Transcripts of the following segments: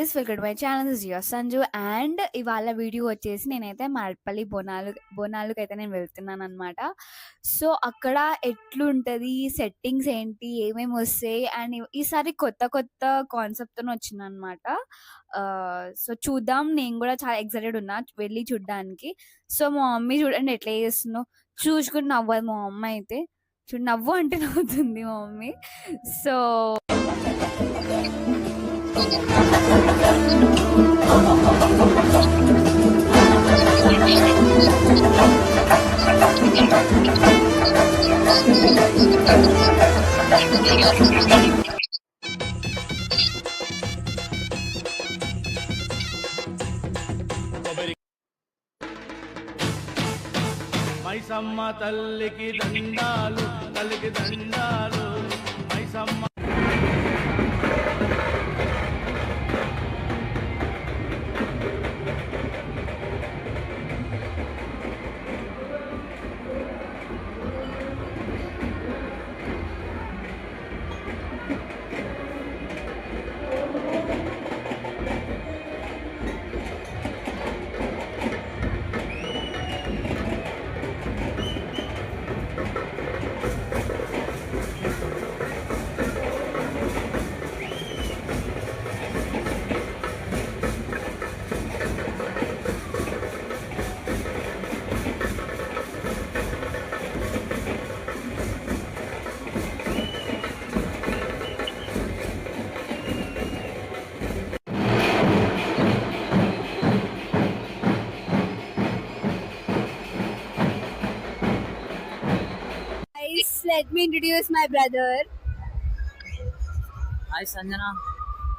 Guys, welcome to my channel. This is your Sanju. And ఇవాళ video వచ్చేసి నేనైతే మారేడుపల్లి బోనాలకైతే నేను వెళ్తున్నాను అనమాట. సో అక్కడ ఎట్లుంటుంది, సెట్టింగ్స్ ఏంటి, ఏమేమి వస్తాయి, అండ్ ఈసారి కొత్త కొత్త కాన్సెప్ట్తో వచ్చింది అనమాట. సో చూద్దాం, నేను కూడా చాలా ఎక్సైటెడ్ ఉన్నా వెళ్ళి చూడడానికి. సో మా మమ్మీ చూడండి ఎట్లా చేస్తుందో, చూసుకుని నవ్వదు మా మమ్మీ అయితే. చూడు, నవ్వు అంటే నవ్వుతుంది మా మమ్మీ. సో మైసమ్మ తల్లికి దండాలు, తల్లికి దండాలు, Maisamma. let me introduce my brother. Hi Sanjana.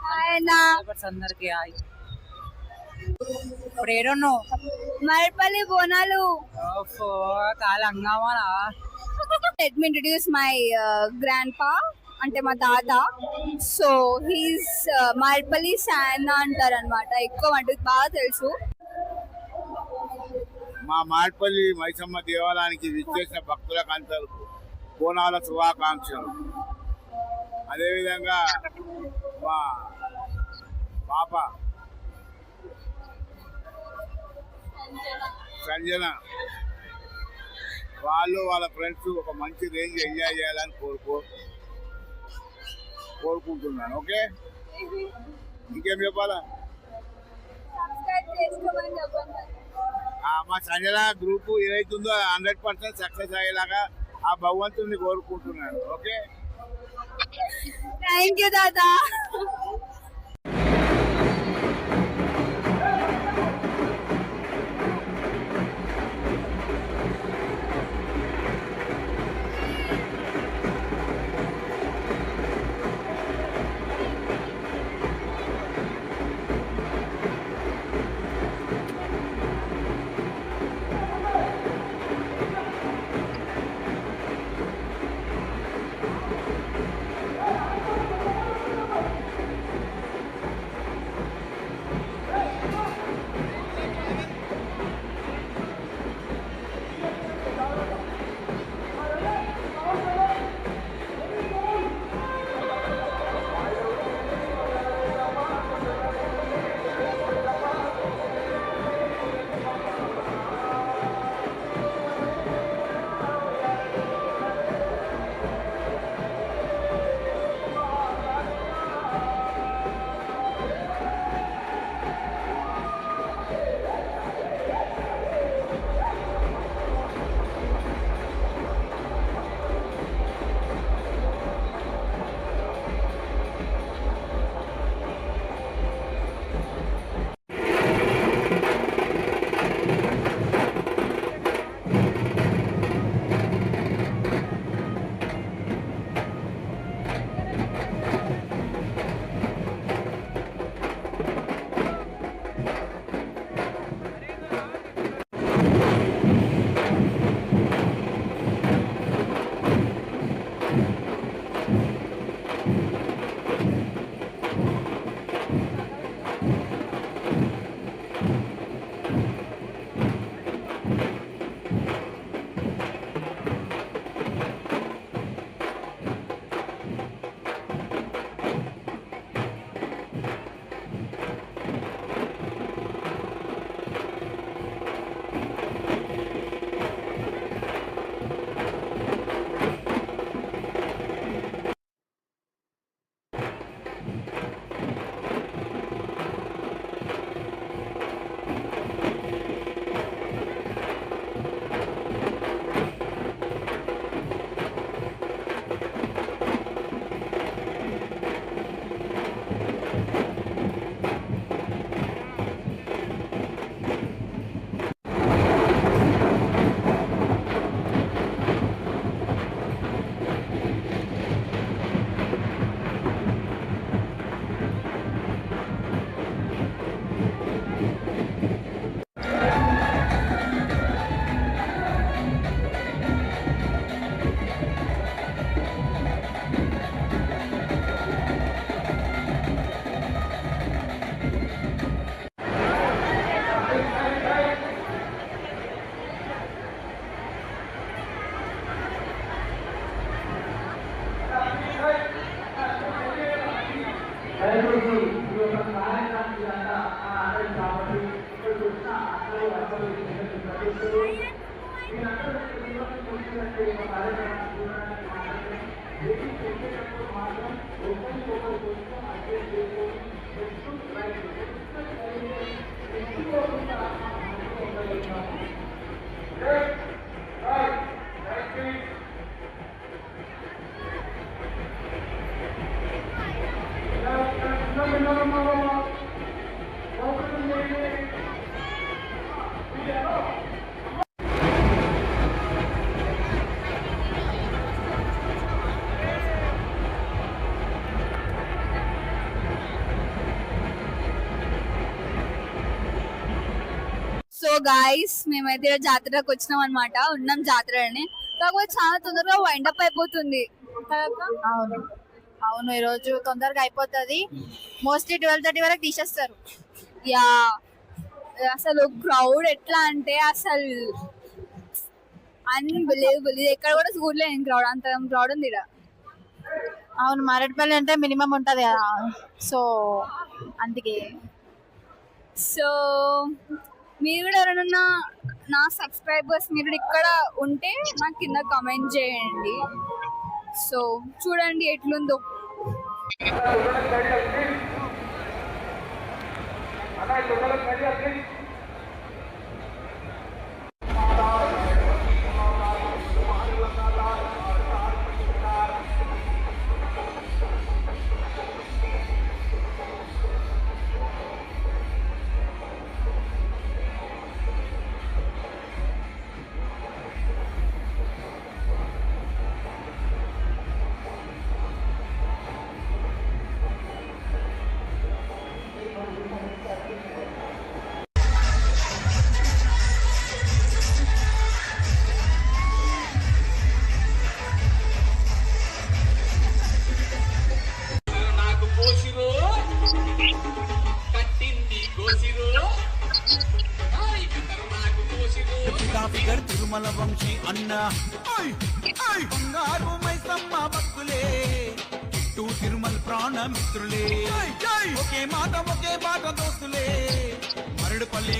Hi అందరికి హాయ్. ఇప్పుడు ఏడున్నో మారేడుపల్లి బోనాలు. కాలు అంగామానా. Let me introduce my grandpa, అంటే మా తాత. సో హీస్ మారేడుపల్లి శాన్ అంటారు అనమాట. ఎక్కువ అంటే బాగా తెలుసు. మా మారేడుపల్లి మైసమ్మ దేవాలయానికి విచ్చేసిన భక్తులకు అందరూ బోనాల శుభాకాంక్షలు. అదేవిధంగా మా పాప సంజన వాళ్ళు వాళ్ళ ఫ్రెండ్స్ ఒక మంచి రేంజ్ ఎంజాయ్ చేయాలని కోరుకుంటున్నాను. ఓకే, ఇంకేం చెప్పాలా? మా సంజన గ్రూప్ ఏదైతుందో 100% సక్సెస్ అయ్యేలాగా ఆ భగవంతుని కోరుకుంటున్నాను. ఓకే, థ్యాంక్ యూ తాత. సో గాయస్ మేమైతే ఈరోజు జాతరకు వచ్చినాం అనమాట. ఉన్నాం జాతరని, కాకపోతే చాలా తొందరగా వైండప్ అయిపోతుంది కదా. అవును అవును ఈరోజు తొందరగా అయిపోతుంది. మోస్ట్లీ 12:30 వరకు తీసేస్తారు. యా, అసలు క్రౌడ్ ఎట్లా అంటే అసలు అన్బిలీవబుల్. ఇది ఎక్కడ కూడా చూడలేను క్రౌడ్, అంత క్రౌడ్ ఉంది ఇక్కడ. అవును మారేడుపల్లి అంటే మినిమం ఉంటది కదా, సో అందుకే. సో మీరు కూడా ఎవరైనా నా సబ్స్క్రైబర్స్ మీరు ఇక్కడ ఉంటే నాకు కింద కామెంట్ చేయండి. సో చూడండి ఎట్లుందో. ఫిగర్ తిరుమల వంశీ అన్న బంగారు మైసమ్మ భక్తులే, ఇటు తిరుమల ప్రాణ మిత్రులే, ఒకే మాట దోస్తులే, మరడుపల్లి.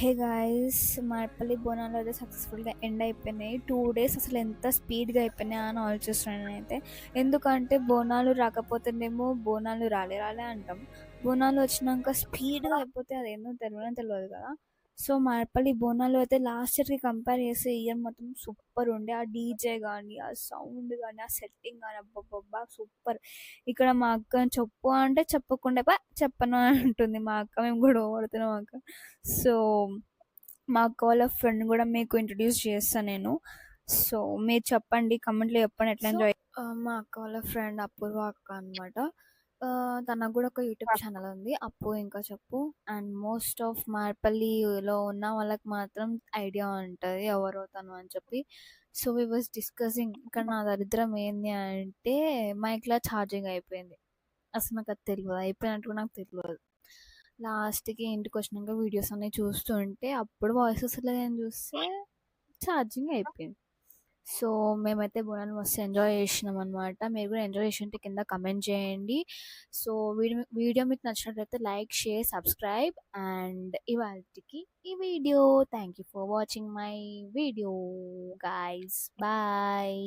హే గాయస్, మారేడుపల్లి బోనాలు అయితే సక్సెస్ఫుల్గా ఎండ్ అయిపోయినాయి. 2 days అసలు ఎంత స్పీడ్గా అయిపోయినాయి అని ఆలోచిస్తున్నాను నేనైతే. ఎందుకంటే బోనాలు రాకపోతేనేమో బోనాలు రాలే అంటాం, బోనాలు వచ్చినాక స్పీడ్గా అయిపోతే అదేందో తెలియదు కదా. సో మారేడుపల్లి బోనాలు అయితే లాస్ట్ ఇయర్కి కంపేర్ చేస్తే ఇయర్ మొత్తం సూపర్ ఉండే. ఆ డీజే కానీ, ఆ సౌండ్ కానీ, ఆ సెట్టింగ్ కానీ అబ్బబ్బబ్బా సూపర్. ఇక్కడ మా అక్క చెప్పు అంటే చెప్పకుండా చెప్పను అంటుంది మా అక్క. మేము కూడా ఓడుతున్నాం అక్క. సో మా అక్క వాళ్ళ ఫ్రెండ్ కూడా మీకు ఇంట్రడ్యూస్ చేస్తాను నేను. సో మీరు చెప్పండి, కమెంట్లో చెప్పండి ఎట్లా ఎంజాయ్. మా అక్క వాళ్ళ ఫ్రెండ్ అపూర్వ అక్క అనమాట. తనకు కూడా ఒక యూట్యూబ్ ఛానల్ ఉంది, అప్పు ఇంకా చెప్పు. అండ్ మోస్ట్ ఆఫ్ మారేడుపల్లిలో ఉన్న వాళ్ళకి మాత్రం ఐడియా ఉంటుంది ఎవరో తను అని చెప్పి. So we was discussing. ఇక్కడ నా దరిద్రం ఏంది అంటే మైక్లో ఛార్జింగ్ అయిపోయింది. అసలు నాకు అది తెలియదు, అయిపోయినట్టు నాకు తెలియదు. లాస్ట్కి ఇంటికి వచ్చినాక వీడియోస్ అన్నీ చూస్తుంటే అప్పుడు వాయిస్ వస్తలేదని చూస్తే ఛార్జింగ్ అయిపోయింది. సో మేమైతే బోనాలు మస్తు ఎంజాయ్ చేసినాం అనమాట. మీరు కూడా ఎంజాయ్ చేసి ఉంటే కింద కమెంట్ చేయండి. సో వీడియో మీకు నచ్చినట్లయితే లైక్, షేర్, సబ్స్క్రైబ్. అండ్ ఇవాళకి ఈ video. Thank you for watching my video guys. Bye.